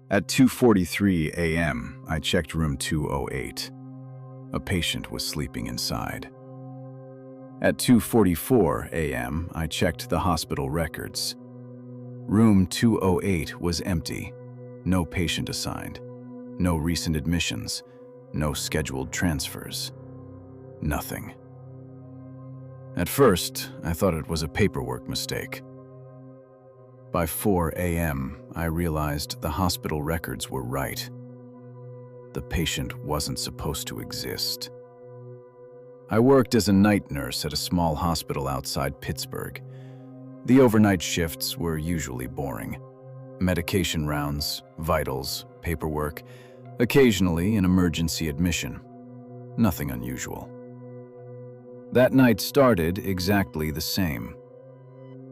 At 2:43 a.m., I checked room 208. A patient was sleeping inside. At 2:44 a.m., I checked the hospital records. Room 208 was empty. No patient assigned. No recent admissions. No scheduled transfers. Nothing. At first, I thought it was a paperwork mistake. By 4 a.m., I realized the hospital records were right. The patient wasn't supposed to exist. I worked as a night nurse at a small hospital outside Pittsburgh. The overnight shifts were usually boring. Medication rounds, vitals, paperwork, occasionally an emergency admission. Nothing unusual. That night started exactly the same,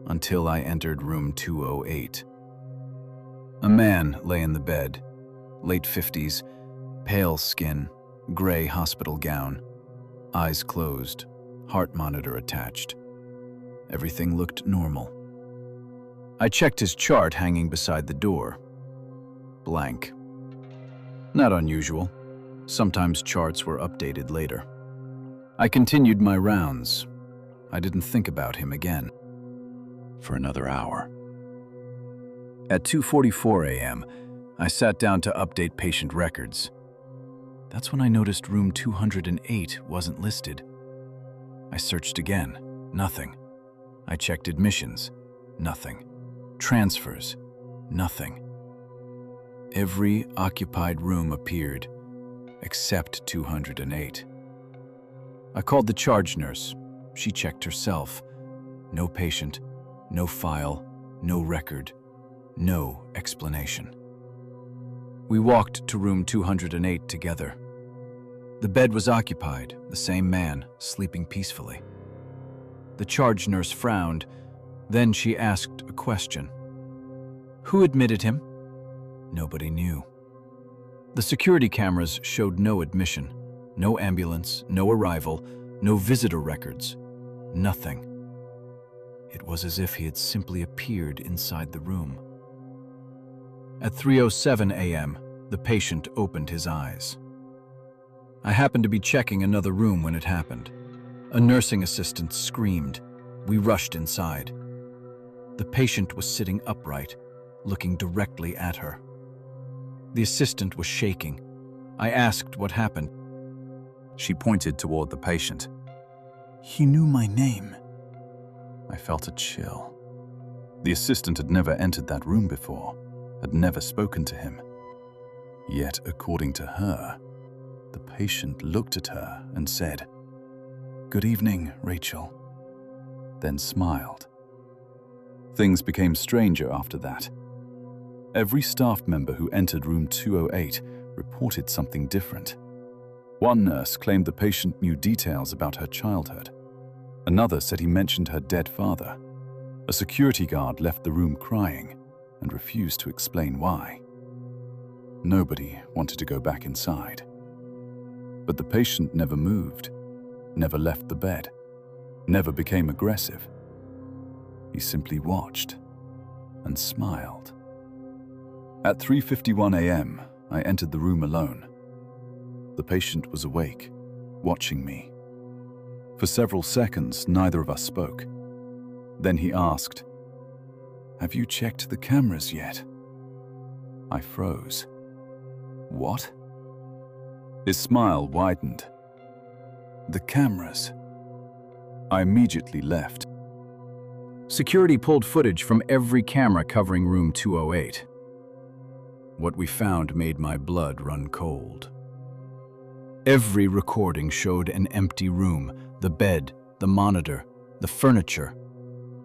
until I entered room 208. A man lay in the bed, late 50s, pale skin, gray hospital gown, eyes closed, heart monitor attached. Everything looked normal. I checked his chart hanging beside the door. Blank. Not unusual. Sometimes charts were updated later. I continued my rounds. I didn't think about him again for another hour. At 2:44 a.m., I sat down to update patient records. That's when I noticed room 208 wasn't listed. I searched again. Nothing. I checked admissions. Nothing. Transfers. Nothing. Every occupied room appeared, except 208. I called the charge nurse. She checked herself. No patient, no file, no record, no explanation. We walked to room 208 together. The bed was occupied, the same man, sleeping peacefully. The charge nurse frowned, then she asked a question. Who admitted him? Nobody knew. The security cameras showed no admission, no ambulance, no arrival, no visitor records, nothing. It was as if he had simply appeared inside the room. At 3:07 a.m., the patient opened his eyes. I happened to be checking another room when it happened. A nursing assistant screamed. We rushed inside. The patient was sitting upright, looking directly at her. The assistant was shaking. I asked what happened. She pointed toward the patient. He knew my name. I felt a chill. The assistant had never entered that room before, had never spoken to him. Yet, according to her, the patient looked at her and said, "Good evening, Rachel," then smiled. Things became stranger after that. Every staff member who entered room 208 reported something different. One nurse claimed the patient knew details about her childhood. Another said he mentioned her dead father. A security guard left the room crying and refused to explain why. Nobody wanted to go back inside. But the patient never moved, never left the bed, never became aggressive. He simply watched and smiled. At 3:51 a.m., I entered the room alone. The patient was awake, watching me. For several seconds, neither of us spoke. Then he asked, "Have you checked the cameras yet?" I froze. What? His smile widened. The cameras. I immediately left. Security pulled footage from every camera covering room 208. What we found made my blood run cold. Every recording showed an empty room, the bed, the monitor, the furniture.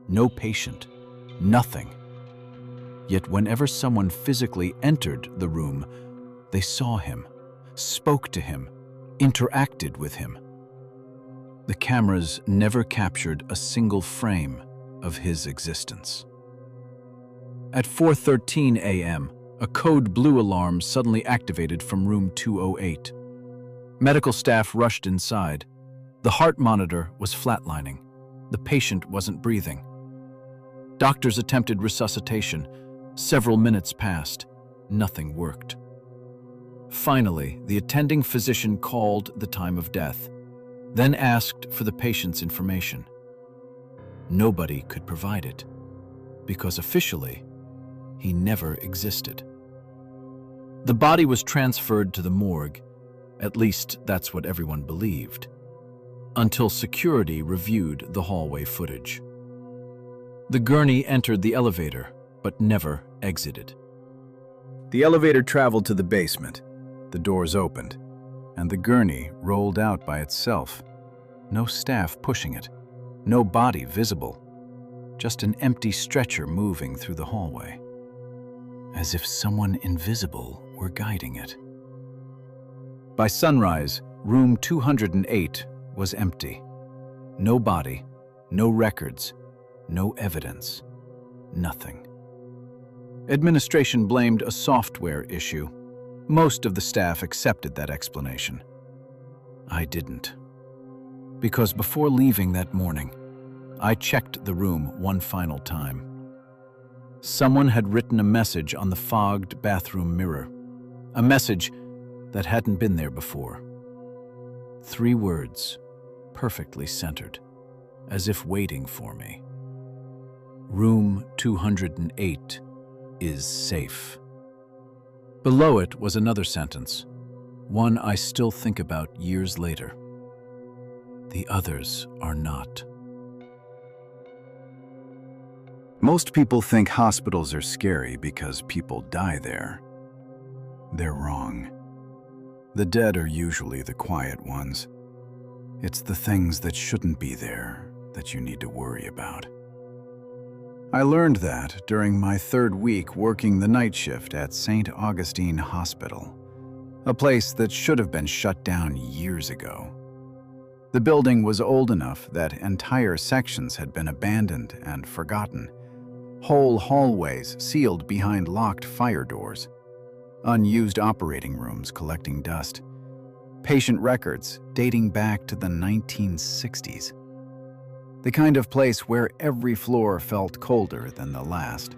No patient, nothing. Yet whenever someone physically entered the room, they saw him, spoke to him, interacted with him. The cameras never captured a single frame of his existence. At 4:13 a.m., a code blue alarm suddenly activated from room 208. Medical staff rushed inside. The heart monitor was flatlining. The patient wasn't breathing. Doctors attempted resuscitation. Several minutes passed. Nothing worked. Finally, the attending physician called the time of death, then asked for the patient's information. Nobody could provide it, because officially, he never existed. The body was transferred to the morgue, at least that's what everyone believed, until security reviewed the hallway footage. The gurney entered the elevator, but never exited. The elevator traveled to the basement. The doors opened, and the gurney rolled out by itself. No staff pushing it, no body visible, just an empty stretcher moving through the hallway, as if someone invisible were guiding it. By sunrise, room 208 was empty. No body, no records, no evidence, nothing. Administration blamed a software issue. Most of the staff accepted that explanation. I didn't. Because before leaving that morning, I checked the room one final time. Someone had written a message on the fogged bathroom mirror, a message that hadn't been there before. 3 words, perfectly centered, as if waiting for me. Room 208 is safe. Below it was another sentence, one I still think about years later. The others are not. Most people think hospitals are scary because people die there. They're wrong. The dead are usually the quiet ones. It's the things that shouldn't be there that you need to worry about. I learned that during my 3rd week working the night shift at St. Augustine Hospital, a place that should have been shut down years ago. The building was old enough that entire sections had been abandoned and forgotten. Whole hallways sealed behind locked fire doors. Unused operating rooms collecting dust. Patient records dating back to the 1960s. The kind of place where every floor felt colder than the last.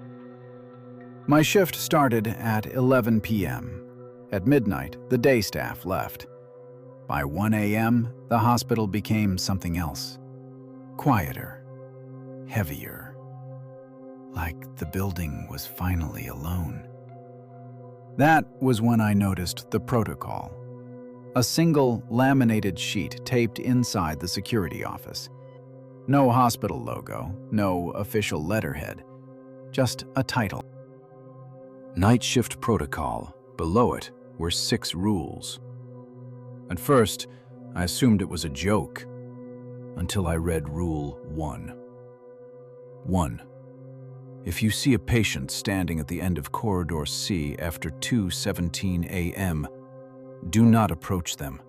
My shift started at 11 p.m. At midnight, the day staff left. By 1 a.m., the hospital became something else. Quieter, heavier. Like the building was finally alone. That was when I noticed the protocol. A single laminated sheet taped inside the security office. No hospital logo, no official letterhead, just a title. Night Shift Protocol. Below it were 6 rules. At first, I assumed it was a joke, until I read Rule 1. 1. If you see a patient standing at the end of Corridor C after 2:17 a.m., do not approach them.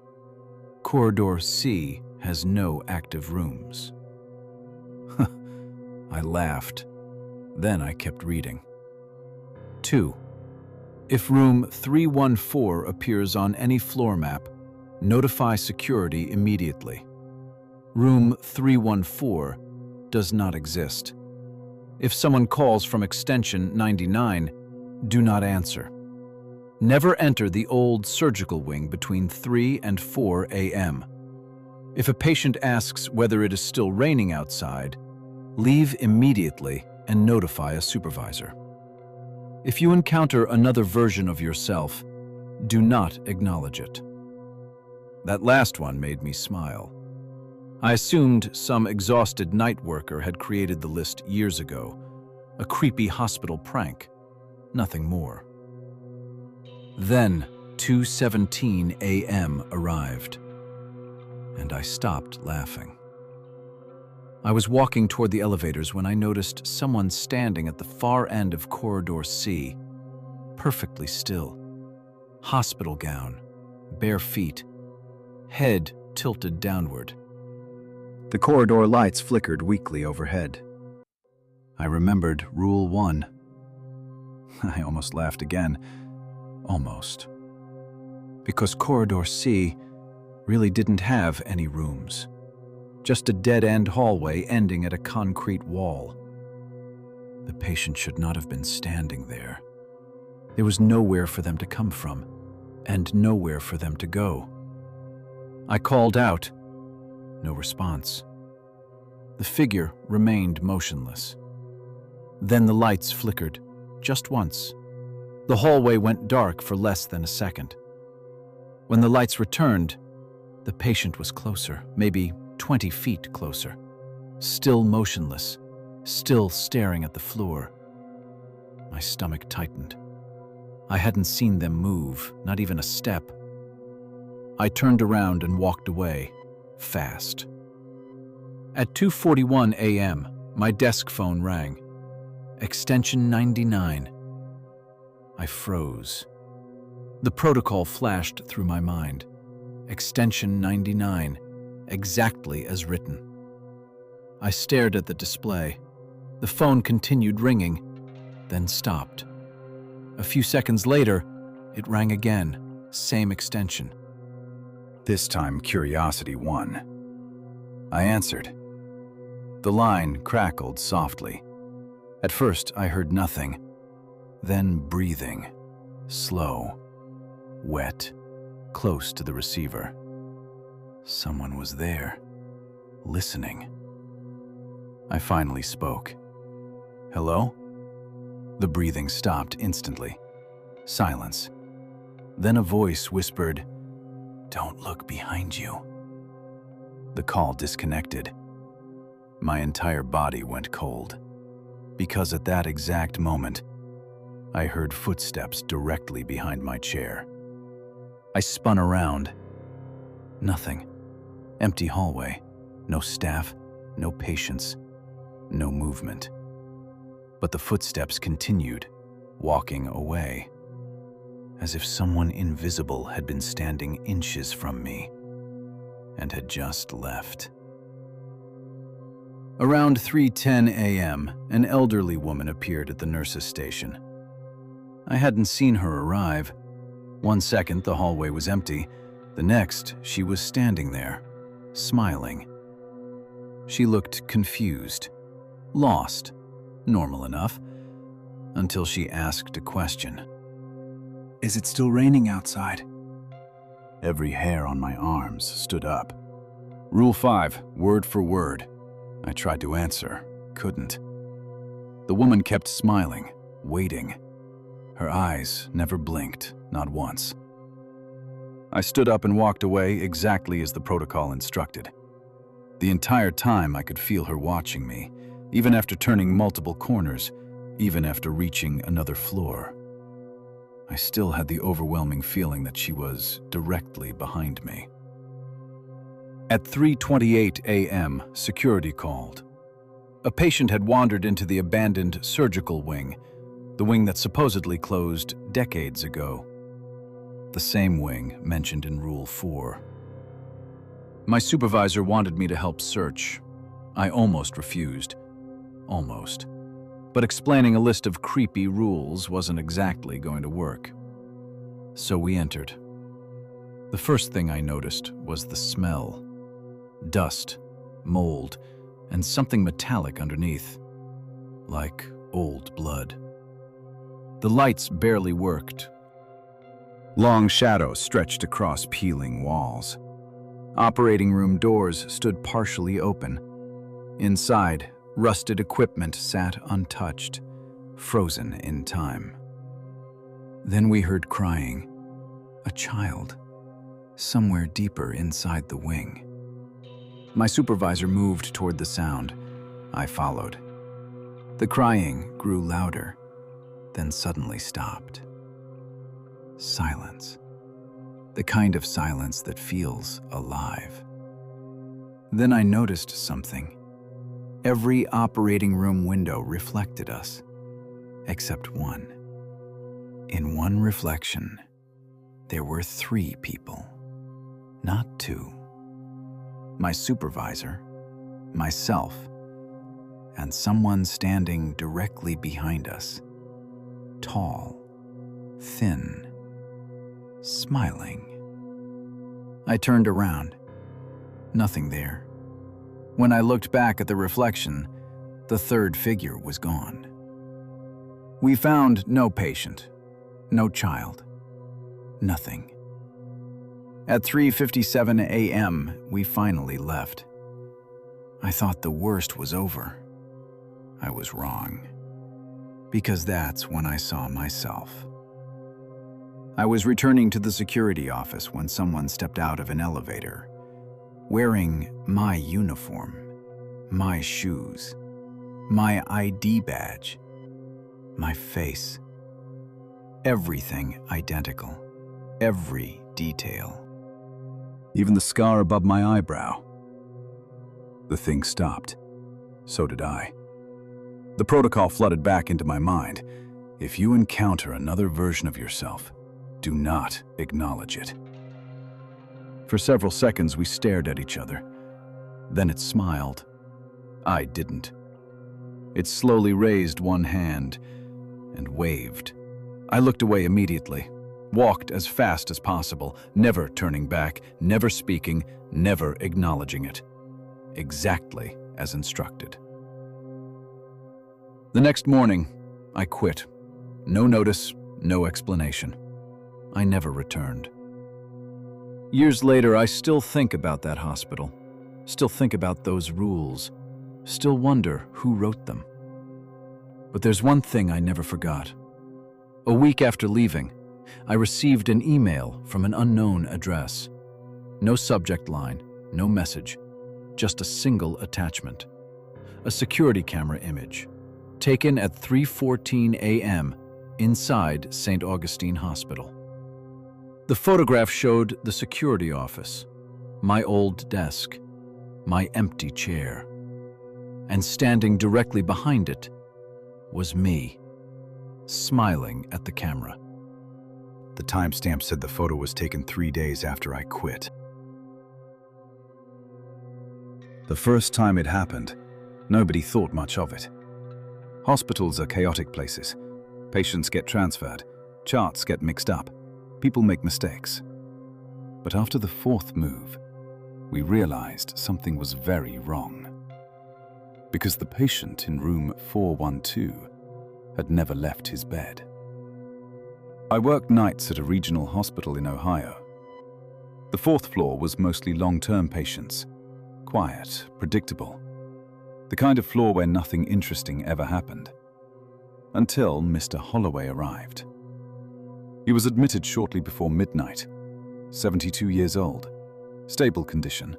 Corridor C has no active rooms. I laughed. Then I kept reading. 2. If room 314 appears on any floor map, notify security immediately. Room 314 does not exist. If someone calls from extension 99, do not answer. Never enter the old surgical wing between 3 and 4 a.m. If a patient asks whether it is still raining outside, leave immediately and notify a supervisor. If you encounter another version of yourself, do not acknowledge it. That last one made me smile. I assumed some exhausted night worker had created the list years ago, a creepy hospital prank, nothing more. Then 2:17 a.m. arrived, and I stopped laughing. I was walking toward the elevators when I noticed someone standing at the far end of Corridor C, perfectly still. Hospital gown, bare feet, head tilted downward. The corridor lights flickered weakly overhead. I remembered Rule 1. I almost laughed again. Almost. Because Corridor C really didn't have any rooms. Just a dead-end hallway ending at a concrete wall. The patient should not have been standing there. There was nowhere for them to come from, and nowhere for them to go. I called out. No response. The figure remained motionless. Then the lights flickered, just once. The hallway went dark for less than a second. When the lights returned, the patient was closer, maybe 20 feet closer, still motionless, still staring at the floor. My stomach tightened. I hadn't seen them move, not even a step. I turned around and walked away, fast. At 2:41 a.m., my desk phone rang. Extension 99. I froze. The protocol flashed through my mind. Extension 99, exactly as written. I stared at the display. The phone continued ringing, then stopped. A few seconds later, it rang again, same extension. This time, curiosity won. I answered. The line crackled softly. At first, I heard nothing. Then breathing, slow, wet, close to the receiver. Someone was there, listening. I finally spoke. Hello? The breathing stopped instantly. Silence. Then a voice whispered, "Don't look behind you." The call disconnected. My entire body went cold, because at that exact moment, I heard footsteps directly behind my chair. I spun around. Nothing. Empty hallway. No staff, no patients, no movement. But the footsteps continued, walking away, as if someone invisible had been standing inches from me and had just left. Around 3:10 a.m., an elderly woman appeared at the nurse's station. I hadn't seen her arrive. 1 second, the hallway was empty. The next, she was standing there, smiling. She looked confused, lost, normal enough, until she asked a question. "Is it still raining outside?" Every hair on my arms stood up. "Rule 5, word for word." I tried to answer, couldn't. The woman kept smiling, waiting. Her eyes never blinked, not once. I stood up and walked away exactly as the protocol instructed. The entire time I could feel her watching me, even after turning multiple corners, even after reaching another floor. I still had the overwhelming feeling that she was directly behind me. At 3:28 a.m., security called. A patient had wandered into the abandoned surgical wing, the wing that supposedly closed decades ago. The same wing mentioned in Rule 4. My supervisor wanted me to help search. I almost refused. Almost. But explaining a list of creepy rules wasn't exactly going to work. So we entered. The first thing I noticed was the smell. Dust, mold, and something metallic underneath, like old blood. The lights barely worked. Long shadows stretched across peeling walls. Operating room doors stood partially open. Inside, rusted equipment sat untouched, frozen in time. Then we heard crying. A child, somewhere deeper inside the wing. My supervisor moved toward the sound. I followed. The crying grew louder, then suddenly stopped. Silence. The kind of silence that feels alive. Then I noticed something. Every operating room window reflected us, except one. In one reflection, there were 3 people, not 2. My supervisor, myself, and someone standing directly behind us. Tall, thin, smiling. I turned around. Nothing there. When I looked back at the reflection, the 3rd figure was gone. We found no patient, No child. Nothing. At 3:57 a.m., we finally left. I thought the worst was over. I was wrong. Because that's when I saw myself. I was returning to the security office when someone stepped out of an elevator, wearing my uniform, my shoes, my ID badge, my face. Everything identical. Every detail. Even the scar above my eyebrow. The thing stopped. So did I. The protocol flooded back into my mind. If you encounter another version of yourself, do not acknowledge it. For several seconds, we stared at each other. Then it smiled. I didn't. It slowly raised one hand and waved. I looked away immediately, walked as fast as possible, never turning back, never speaking, never acknowledging it. Exactly as instructed. The next morning, I quit. No notice, no explanation. I never returned. Years later, I still think about that hospital, still think about those rules, still wonder who wrote them. But there's one thing I never forgot. A week after leaving, I received an email from an unknown address. No subject line, no message, just a single attachment. A security camera image, taken at 3:14 a.m. inside St. Augustine Hospital. The photograph showed the security office, my old desk, my empty chair. And standing directly behind it was me, smiling at the camera. The timestamp said the photo was taken 3 days after I quit. The first time it happened, nobody thought much of it. Hospitals are chaotic places. Patients get transferred, charts get mixed up, people make mistakes. But after the fourth move, we realized something was very wrong. Because the patient in room 412 had never left his bed. I worked nights at a regional hospital in Ohio. The fourth floor was mostly long-term patients. Quiet, predictable. The kind of floor where nothing interesting ever happened. Until Mr. Holloway arrived. He was admitted shortly before midnight. 72 years old. Stable condition.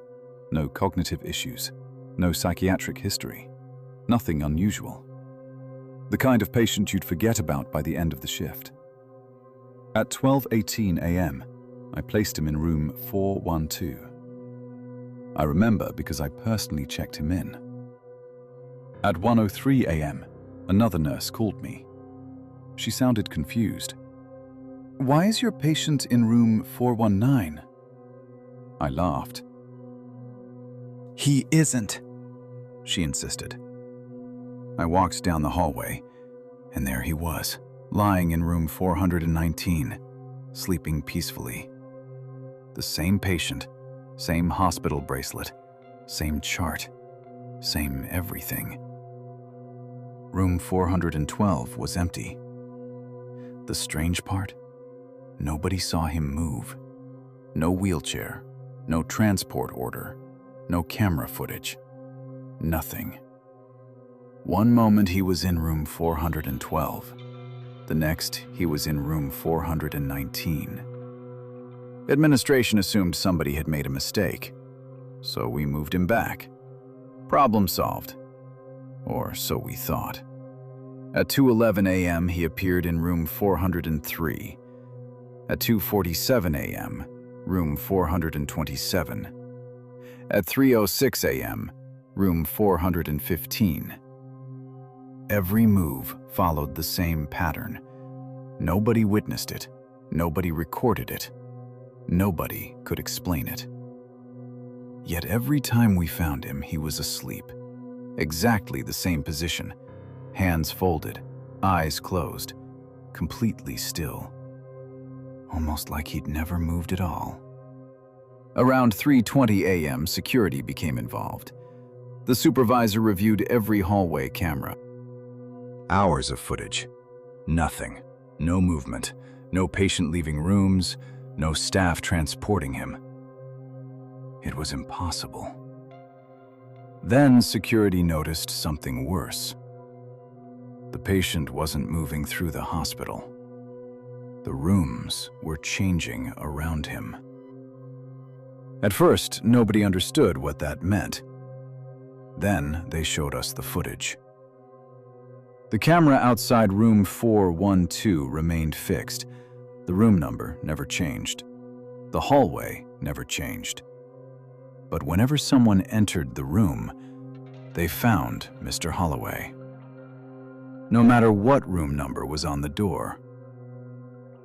No cognitive issues. No psychiatric history. Nothing unusual. The kind of patient you'd forget about by the end of the shift. At 12:18 a.m., I placed him in room 412. I remember because I personally checked him in. At 1:03 a.m., another nurse called me. She sounded confused. "Why is your patient in room 419? I laughed. "He isn't," she insisted. I walked down the hallway, and there he was, lying in room 419, sleeping peacefully. The same patient, same hospital bracelet, same chart, same everything. Room 412 was empty. The strange part? Nobody saw him move. No wheelchair, no transport order, no camera footage. Nothing. One moment he was in room 412. The next, he was in room 419. Administration assumed somebody had made a mistake, so we moved him back. Problem solved. Or so we thought. At 2:11 a.m., he appeared in room 403. At 2:47 a.m., room 427. At 3:06 a.m., room 415. Every move followed the same pattern. Nobody witnessed it. Nobody recorded it. Nobody could explain it. Yet every time we found him, he was asleep. Exactly the same position. Hands folded, eyes closed, completely still. Almost like he'd never moved at all. Around 3:20 a.m., security became involved. The supervisor reviewed every hallway camera. Hours of footage. Nothing. No movement. no patient leaving rooms, no staff transporting him. It was impossible. Then security noticed something worse. The patient wasn't moving through the hospital. The rooms were changing around him. At first, nobody understood what that meant. Then they showed us the footage. The camera outside room 412 remained fixed. The room number never changed. The hallway never changed. But whenever someone entered the room, they found Mr. Holloway. No matter what room number was on the door,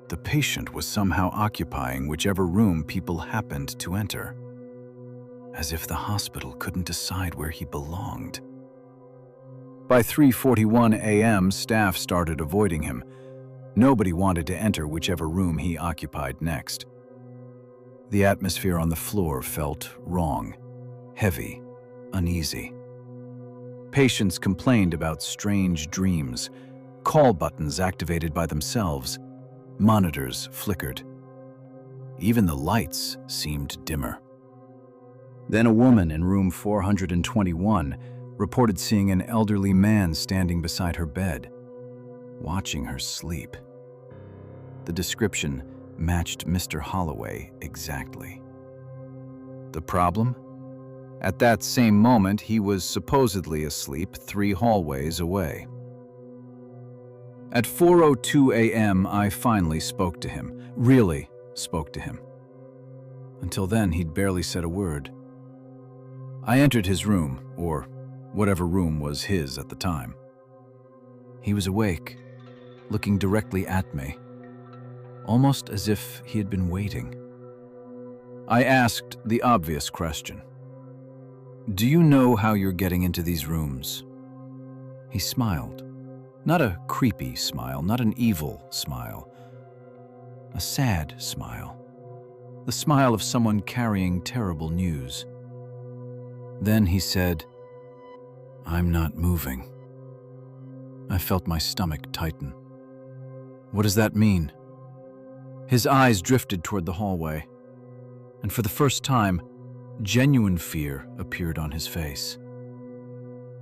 the patient was somehow occupying whichever room people happened to enter, as if the hospital couldn't decide where he belonged. By 3:41 a.m., staff started avoiding him. Nobody wanted to enter whichever room he occupied next. The atmosphere on the floor felt wrong, heavy, uneasy. Patients complained about strange dreams, call buttons activated by themselves, monitors flickered. Even the lights seemed dimmer. Then a woman in room 421 reported seeing an elderly man standing beside her bed, watching her sleep. The description matched Mr. Holloway exactly. The problem? At that same moment, he was supposedly asleep 3 hallways away. At 4:02 a.m., I finally spoke to him, really spoke to him. Until then, he'd barely said a word. I entered his room, or whatever room was his at the time. He was awake, looking directly at me, almost as if he had been waiting. I asked the obvious question. "Do you know how you're getting into these rooms?" He smiled. Not a creepy smile, not an evil smile. A sad smile. The smile of someone carrying terrible news. Then he said, "I'm not moving." I felt my stomach tighten. What does that mean? His eyes drifted toward the hallway, and for the first time, genuine fear appeared on his face.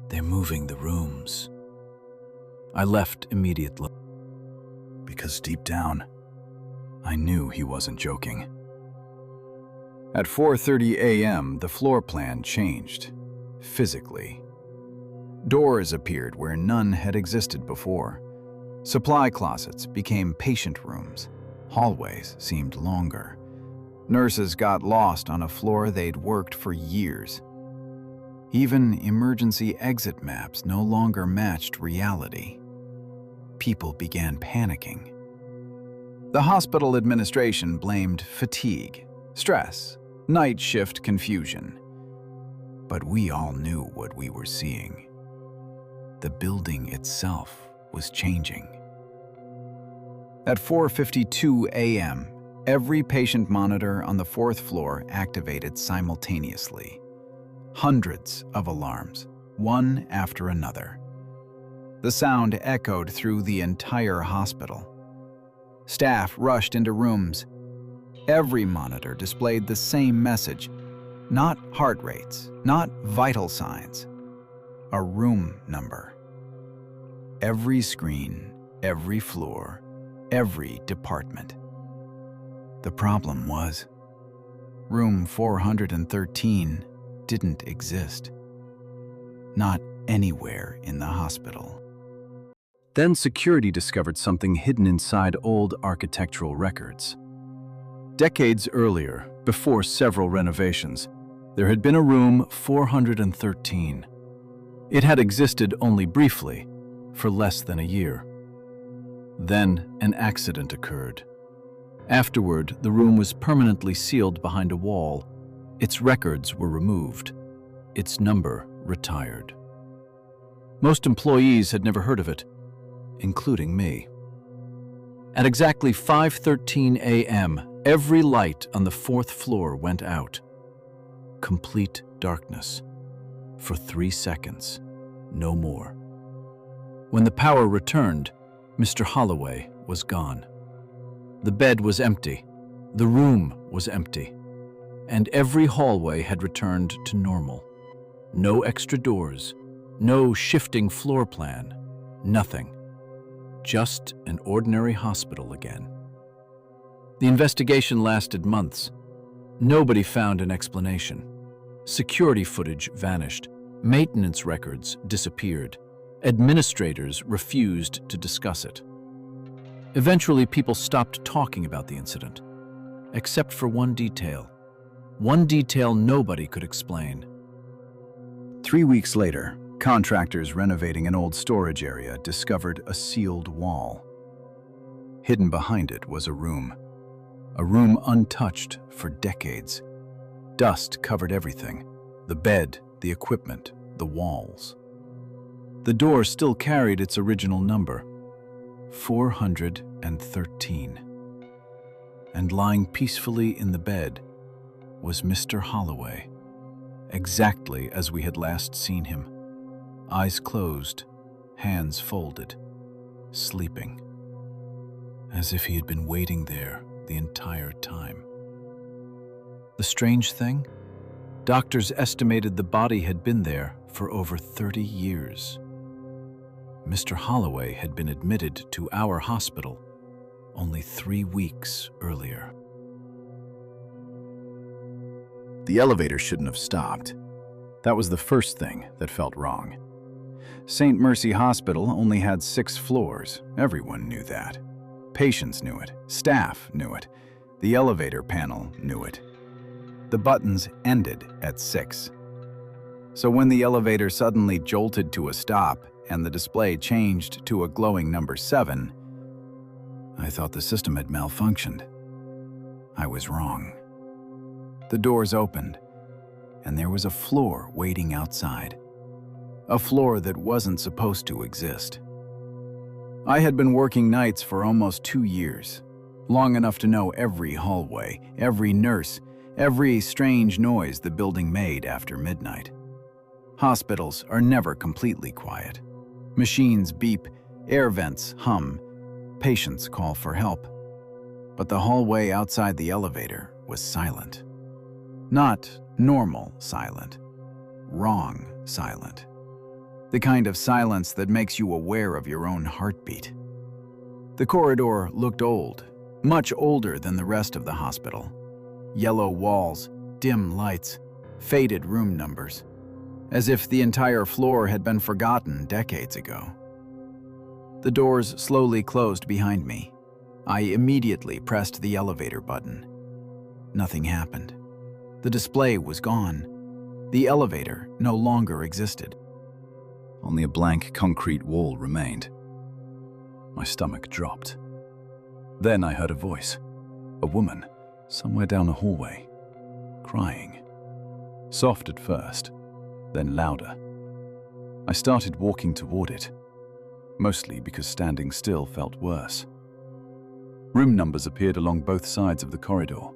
They're moving the rooms. I left immediately, because deep down, I knew he wasn't joking. At 4:30 a.m., the floor plan changed, physically. Doors appeared where none had existed before. Supply closets became patient rooms. Hallways seemed longer. Nurses got lost on a floor they'd worked for years. Even emergency exit maps no longer matched reality. People began panicking. The hospital administration blamed fatigue, stress, night shift confusion. But we all knew what we were seeing. The building itself was changing. At 4:52 a.m., every patient monitor on the 4th floor activated simultaneously. Hundreds of alarms, one after another. The sound echoed through the entire hospital. Staff rushed into rooms. Every monitor displayed the same message, not heart rates, not vital signs, a room number. Every screen, every floor, every department. The problem was, room 413 didn't exist. Not anywhere in the hospital. Then security discovered something hidden inside old architectural records. Decades earlier, before several renovations, there had been a room 413. It had existed only briefly, for less than a year. Then an accident occurred. Afterward, the room was permanently sealed behind a wall. Its records were removed. Its number retired. Most employees had never heard of it, including me. At exactly 5:13 a.m., every light on the 4th floor went out. Complete darkness. For 3 seconds, no more. When the power returned, Mr. Holloway was gone. The bed was empty. The room was empty. And every hallway had returned to normal. No extra doors, no shifting floor plan, nothing. Just an ordinary hospital again. The investigation lasted months. Nobody found an explanation. Security footage vanished. Maintenance records disappeared. Administrators refused to discuss it. Eventually, people stopped talking about the incident, except for one detail. One detail nobody could explain. 3 weeks later, contractors renovating an old storage area discovered a sealed wall. Hidden behind it was a room untouched for decades. Dust covered everything: the bed, the equipment, the walls. The door still carried its original number, 413. And lying peacefully in the bed was Mr. Holloway, exactly as we had last seen him. Eyes closed, hands folded, sleeping, as if he had been waiting there the entire time. The strange thing? Doctors estimated the body had been there for over 30 years. Mr. Holloway had been admitted to our hospital only 3 weeks earlier. The elevator shouldn't have stopped. That was the first thing that felt wrong. St. Mercy Hospital only had 6 floors. Everyone knew that. Patients knew it. Staff knew it. The elevator panel knew it. The buttons ended at 6. So when the elevator suddenly jolted to a stop and the display changed to a glowing number 7, I thought the system had malfunctioned. I was wrong. The doors opened, and there was a floor waiting outside. A floor that wasn't supposed to exist. I had been working nights for almost 2 years, long enough to know every hallway, every nurse, every strange noise the building made after midnight. Hospitals are never completely quiet. Machines beep, air vents hum, patients call for help. But the hallway outside the elevator was silent. Not normal silent, wrong silent. The kind of silence that makes you aware of your own heartbeat. The corridor looked old, much older than the rest of the hospital. Yellow walls, dim lights, faded room numbers, as if the entire floor had been forgotten decades ago. The doors slowly closed behind me. I immediately pressed the elevator button. Nothing happened. The display was gone. The elevator no longer existed. Only a blank concrete wall remained. My stomach dropped. Then I heard a voice. A woman, somewhere down a hallway, crying. Soft at first, then louder. I started walking toward it, mostly because standing still felt worse. Room numbers appeared along both sides of the corridor.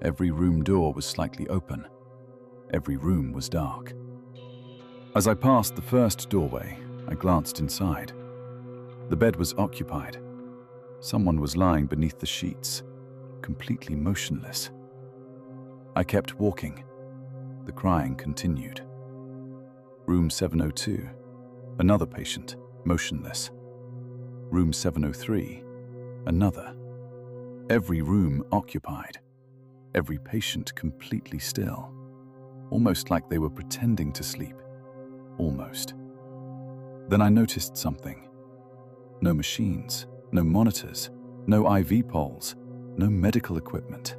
Every room door was slightly open. Every room was dark. As I passed the first doorway, I glanced inside. The bed was occupied. Someone was lying beneath the sheets, completely motionless. I kept walking. The crying continued. Room 702, another patient, motionless. Room 703, another. Every room occupied. Every patient completely still, almost like they were pretending to sleep. Almost. Then I noticed something. No machines, no monitors, no IV poles, no medical equipment.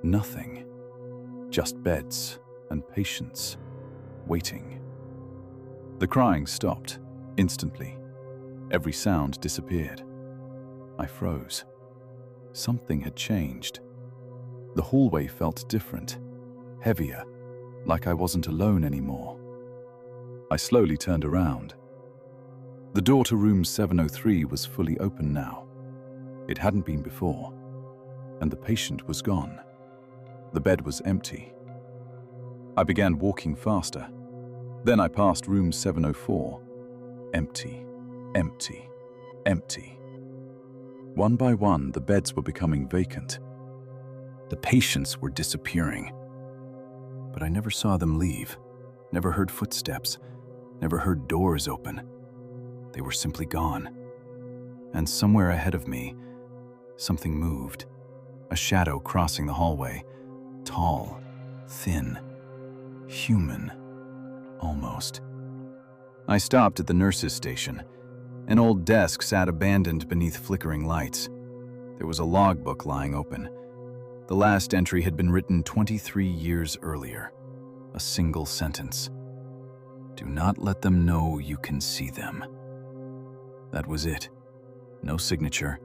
Nothing. Just beds and patients, waiting. The crying stopped, instantly. Every sound disappeared. I froze. Something had changed. The hallway felt different, heavier, like I wasn't alone anymore. I slowly turned around. The door to room 703 was fully open now. It hadn't been before, and the patient was gone. The bed was empty. I began walking faster. Then I passed room 704. Empty, empty, empty. One by one, the beds were becoming vacant. The patients were disappearing. But I never saw them leave, never heard footsteps, never heard doors open. They were simply gone. And somewhere ahead of me, something moved. A shadow crossing the hallway. Tall, thin, human, almost. I stopped at the nurse's station. An old desk sat abandoned beneath flickering lights. There was a logbook lying open. The last entry had been written 23 years earlier. A single sentence. Do not let them know you can see them. That was it. No signature,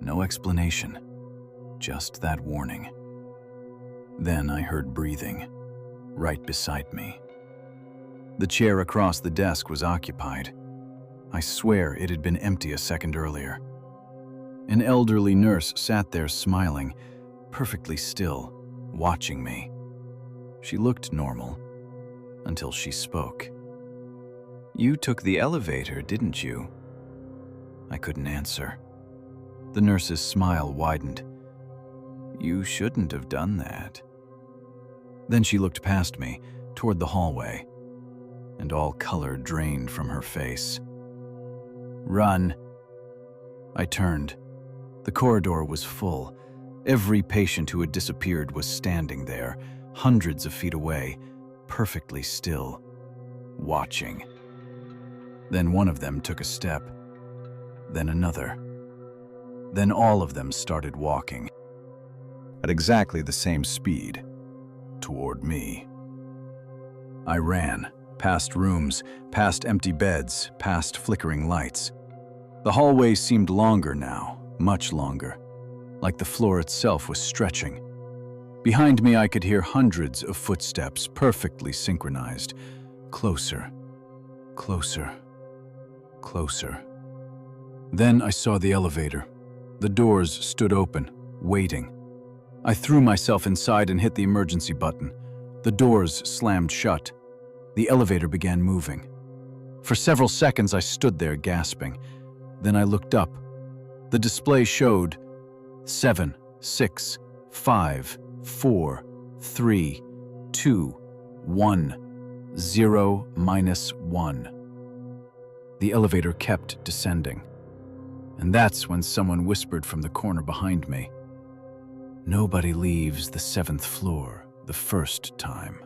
no explanation. Just that warning. Then I heard breathing, right beside me. The chair across the desk was occupied. I swear it had been empty a second earlier. An elderly nurse sat there smiling, perfectly still, watching me. She looked normal, until she spoke. "You took the elevator, didn't you?" I couldn't answer. The nurse's smile widened. "You shouldn't have done that." Then she looked past me, toward the hallway, and all color drained from her face. "Run." I turned. The corridor was full. Every patient who had disappeared was standing there, hundreds of feet away, perfectly still, watching. Then one of them took a step, then another. Then all of them started walking, at exactly the same speed, toward me. I ran, past rooms, past empty beds, past flickering lights. The hallway seemed longer now, much longer, like the floor itself was stretching. Behind me, I could hear hundreds of footsteps, perfectly synchronized. Closer, closer, closer. Then I saw the elevator. The doors stood open, waiting. I threw myself inside and hit the emergency button. The doors slammed shut. The elevator began moving. For several seconds, I stood there gasping. Then I looked up. The display showed 7, 6, 5, 4, 3, 2, 1, 0, -1. The elevator kept descending. And that's when someone whispered from the corner behind me, "Nobody leaves the 7th floor the first time."